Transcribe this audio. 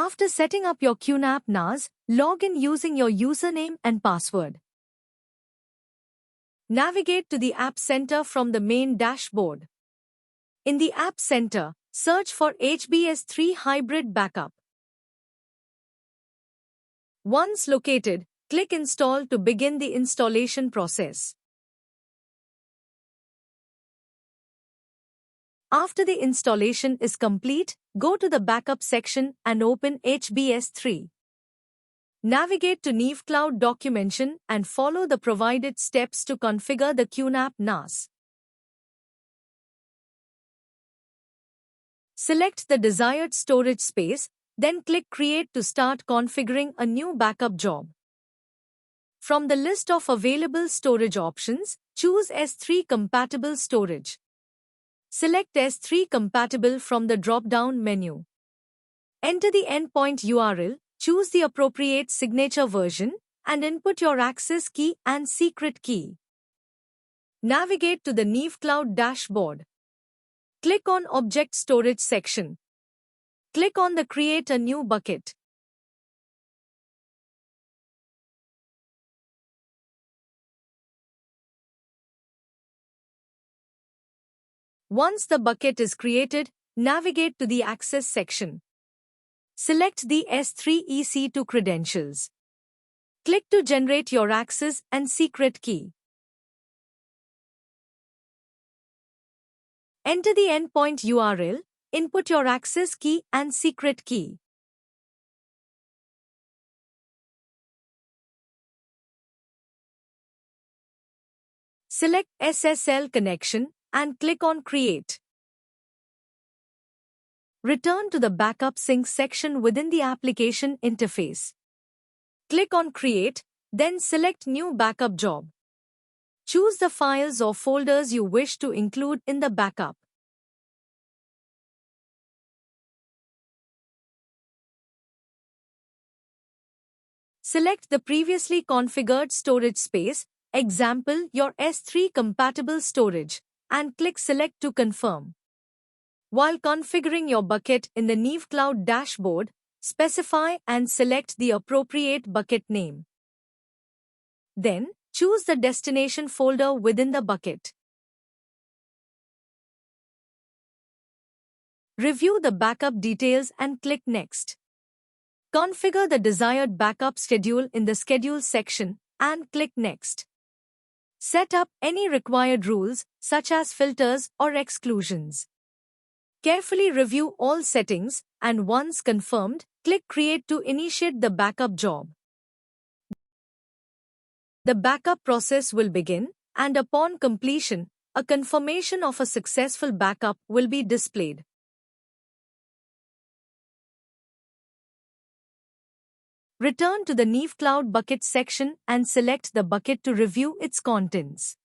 After setting up your QNAP NAS, log in using your username and password. Navigate to the App Center from the main dashboard. In the App Center, search for HBS3 Hybrid Backup. Once located, click Install to begin the installation process. After the installation is complete, go to the Backup section and open HBS3. Navigate to NeevCloud documentation and follow the provided steps to configure the QNAP NAS. Select the desired storage space, then click Create to start configuring a new backup job. From the list of available storage options, choose S3-compatible storage. Select S3-compatible from the drop-down menu. Enter the endpoint URL, choose the appropriate signature version, and input your access key and secret key. Navigate to the NeevCloud dashboard. Click on Object Storage section. Click on the Create a New Bucket. Once the bucket is created, navigate to the Access section. Select the S3 credentials. Click to generate your access and secret key. Enter the endpoint URL, input your access key and secret key. Select SSL connection and click on Create. Return to the Backup Sync section within the application interface. Click on Create, then select New Backup Job. Choose the files or folders you wish to include in the backup. Select the previously configured storage space, example your S3-compatible storage, and click Select to confirm. While configuring your bucket in the NeevCloud dashboard, specify and select the appropriate bucket name. Then, choose the destination folder within the bucket. Review the backup details and click Next. Configure the desired backup schedule in the Schedule section and click Next. Set up any required rules, such as filters or exclusions. Carefully review all settings, and once confirmed, click Create to initiate the backup job. The backup process will begin, and upon completion, a confirmation of a successful backup will be displayed. Return to the NeevCloud bucket section and select the bucket to review its contents.